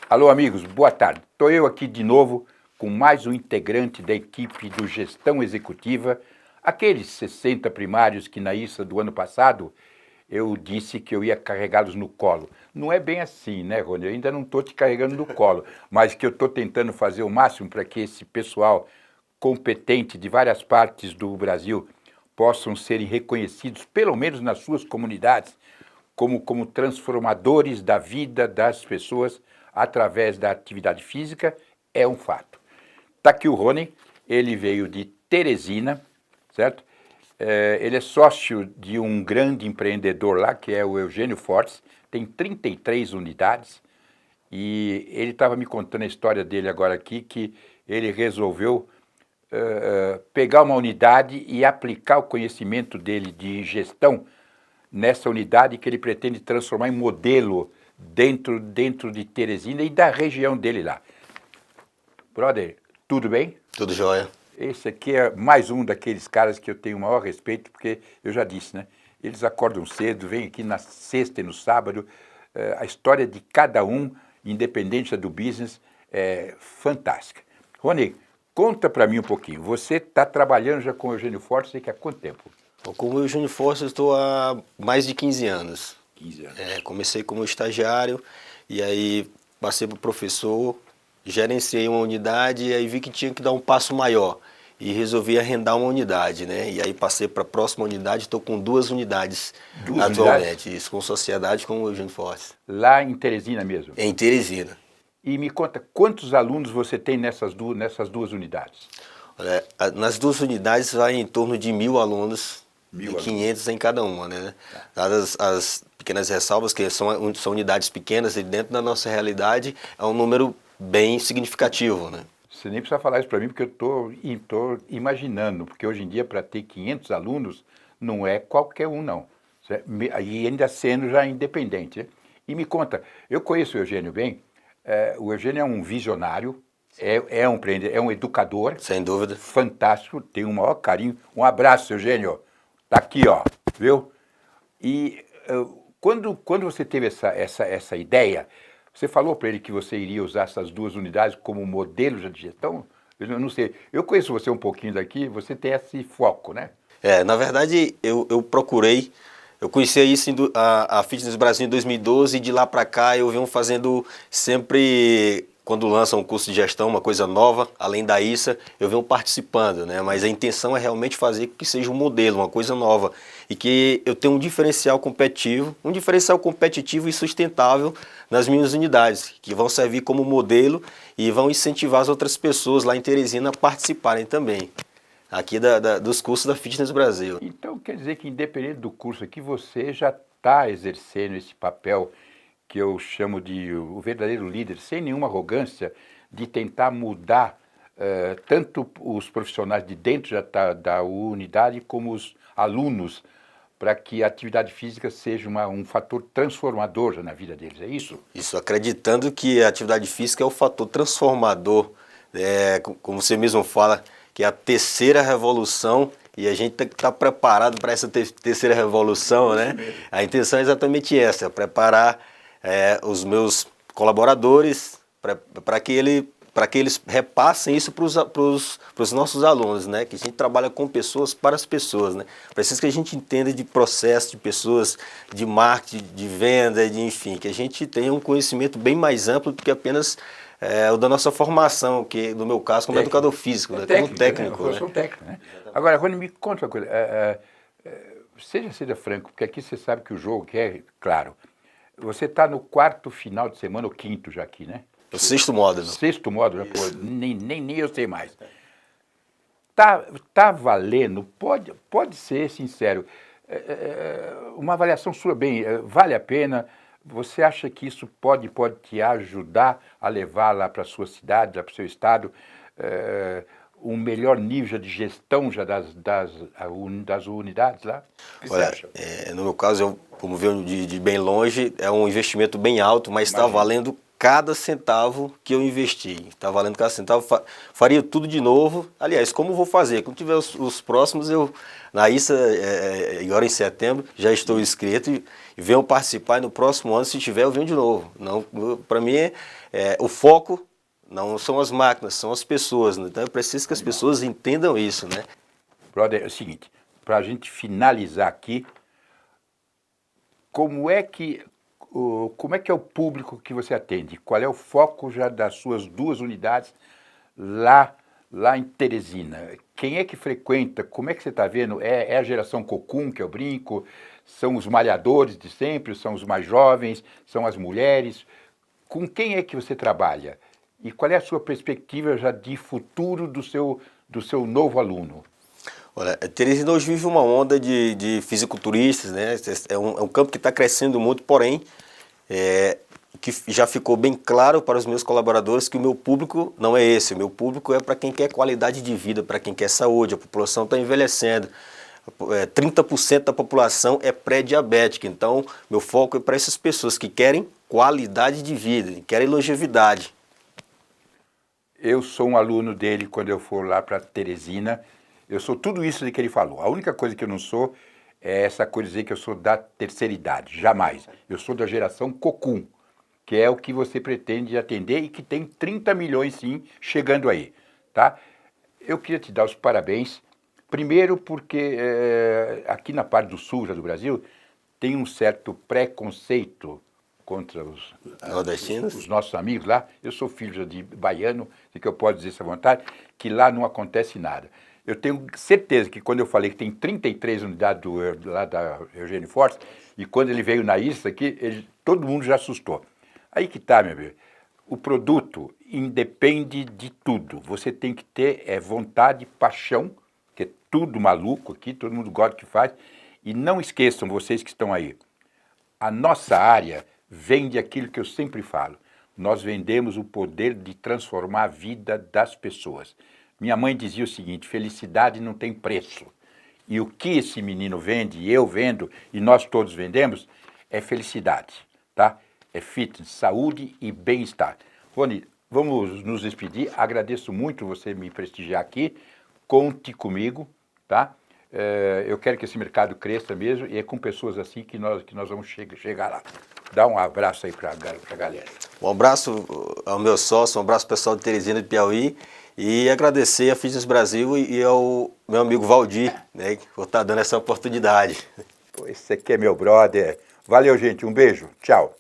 Alô, amigos, boa tarde. Estou eu aqui de novo com mais um integrante da equipe do Gestão Executiva, aqueles 60 primários que na ISA do ano passado eu disse que eu ia carregá-los no colo. Não é bem assim, né, Rony? Eu ainda não estou te carregando no colo, mas que eu estou tentando fazer o máximo para que esse pessoal competente de várias partes do Brasil possam serem reconhecidos, pelo menos nas suas comunidades, como transformadores da vida das pessoas através da atividade física, é um fato. Está aqui o Rony, ele veio de Teresina, certo? Ele é sócio de um grande empreendedor lá, que é o Eugênio Fortes, tem 33 unidades, e ele estava me contando a história dele agora aqui, que ele resolveu pegar uma unidade e aplicar o conhecimento dele de gestão nessa unidade que ele pretende transformar em modelo dentro de Teresina e da região dele lá. Brother, tudo bem? Tudo jóia. Esse aqui é mais um daqueles caras que eu tenho o maior respeito, porque eu já disse, né? Eles acordam cedo, vêm aqui na sexta e no sábado. A história de cada um, independente do business, é fantástica. Rony, conta para mim um pouquinho. Você está trabalhando já com o Eugênio Fortes há quanto tempo? Com o Eugênio Fortes eu estou há mais de 15 anos. 15 anos. Comecei como estagiário e aí passei para professor, gerenciei uma unidade e aí vi que tinha que dar um passo maior e resolvi arrendar uma unidade, né? E aí passei para a próxima unidade, estou com 2 unidades atualmente, isso, com sociedade com o Eugênio Fortes. Lá em Teresina mesmo? Em Teresina. E me conta, quantos alunos você tem nessas duas unidades? Olha, nas 2 unidades vai em torno de 1.000 alunos, 500 em cada uma, né? Dadas as pequenas ressalvas, que são unidades pequenas e dentro da nossa realidade é um número bem significativo, né? Você nem precisa falar isso para mim, porque eu estou imaginando, porque hoje em dia, para ter 500 alunos, não é qualquer um, não. E ainda sendo já independente, né? E me conta, eu conheço o Eugênio bem, o Eugênio é um visionário, é um empreendedor, é um educador. Sem dúvida. Fantástico, tenho o maior carinho. Um abraço, Eugênio. Tá aqui, ó, viu? E quando você teve essa ideia, você falou para ele que você iria usar essas 2 unidades como modelo de gestão? Eu não sei, eu conheço você um pouquinho daqui, você tem esse foco, né? Na verdade, eu procurei, eu conheci isso a Fitness Brasil em 2012 e de lá para cá eu venho fazendo sempre, quando lançam um curso de gestão, uma coisa nova, além da ISA, eu venho participando, né? Mas a intenção é realmente fazer que seja um modelo, uma coisa nova e que eu tenha um diferencial competitivo e sustentável nas minhas unidades, que vão servir como modelo e vão incentivar as outras pessoas lá em Teresina a participarem também, aqui dos cursos da Fitness Brasil. Então quer dizer que independente do curso aqui, você já está exercendo esse papel que eu chamo de o verdadeiro líder, sem nenhuma arrogância, de tentar mudar tanto os profissionais de dentro da unidade como os alunos, para que a atividade física seja um fator transformador já na vida deles, é isso? Isso, acreditando que a atividade física é o fator transformador, como você mesmo fala, que é a terceira revolução, e a gente tem que estar preparado para essa terceira revolução, né? A intenção é exatamente essa, preparar os meus colaboradores para que eles repassem isso para os nossos alunos, né? Que a gente trabalha com pessoas para as pessoas, né? Precisa que a gente entenda de processo de pessoas, de marketing, de venda, enfim, que a gente tenha um conhecimento bem mais amplo do que apenas o da nossa formação, que no meu caso como educador físico, né? Como técnico. Eu sou técnico, né? Agora, Rony, me conta uma coisa, seja franco, porque aqui você sabe que o jogo é claro. Você está no 4º final de semana, ou 5º já aqui, né? O 6º módulo. 6º módulo, pô, nem eu sei mais. Tá valendo, pode ser sincero, uma avaliação sua bem, vale a pena? Você acha que isso pode te ajudar a levar lá para a sua cidade, lá para o seu estado, um melhor nível de gestão já das unidades lá? O que você acha? No meu caso, como venho de bem longe, é um investimento bem alto, mas está valendo cada centavo que eu investi. Está valendo cada centavo, faria tudo de novo. Aliás, como vou fazer? Quando tiver os próximos, eu, na ISA, agora em setembro, já estou inscrito e venho participar. E no próximo ano, se tiver, eu venho de novo. Para mim, o foco não são as máquinas, são as pessoas. Né? Então, eu preciso que as pessoas entendam isso, né? Brother, é o seguinte, para a gente finalizar aqui, como é que é o público que você atende? Qual é o foco já das suas 2 unidades lá em Teresina? Quem é que frequenta? Como é que você está vendo? É a geração Cocum, que eu brinco? São os malhadores de sempre? São os mais jovens? São as mulheres? Com quem é que você trabalha? E qual é a sua perspectiva já de futuro do seu novo aluno? Olha, Teresina hoje vive uma onda de fisiculturistas, né? É um campo que está crescendo muito, porém, que já ficou bem claro para os meus colaboradores que o meu público não é esse. O meu público é para quem quer qualidade de vida, para quem quer saúde. A população está envelhecendo. 30% da população é pré-diabética. Então, meu foco é para essas pessoas que querem qualidade de vida, que querem longevidade. Eu sou um aluno dele quando eu for lá para Teresina. Eu sou tudo isso que ele falou. A única coisa que eu não sou é essa coisa de dizer que eu sou da terceira idade. Jamais. Eu sou da geração Cocum, que é o que você pretende atender e que tem 30 milhões, sim, chegando aí. Tá? Eu queria te dar os parabéns. Primeiro porque aqui na parte do sul já do Brasil tem um certo preconceito contra os nossos amigos lá. Eu sou filho já de baiano, e que eu posso dizer essa vontade, que lá não acontece nada. Eu tenho certeza que quando eu falei que tem 33 unidades lá da Eugênio Fortes, e quando ele veio na ISA aqui, todo mundo já assustou. Aí que tá, meu amigo. O produto independe de tudo. Você tem que ter vontade, paixão, que é tudo maluco aqui, todo mundo gosta do que faz. E não esqueçam, vocês que estão aí, a nossa área vende aquilo que eu sempre falo. Nós vendemos o poder de transformar a vida das pessoas. Minha mãe dizia o seguinte, felicidade não tem preço. E o que esse menino vende, eu vendo, e nós todos vendemos, é felicidade, tá? É fitness, saúde e bem-estar. Rony, vamos nos despedir. Agradeço muito você me prestigiar aqui. Conte comigo, tá? Eu quero que esse mercado cresça mesmo e é com pessoas assim que nós vamos chegar lá. Dá um abraço aí para a galera. Um abraço ao meu sócio, um abraço ao pessoal de Teresina de Piauí e agradecer a Fitness Brasil e ao meu amigo Valdir, né, por estar dando essa oportunidade. Esse aqui é meu brother. Valeu, gente. Um beijo. Tchau.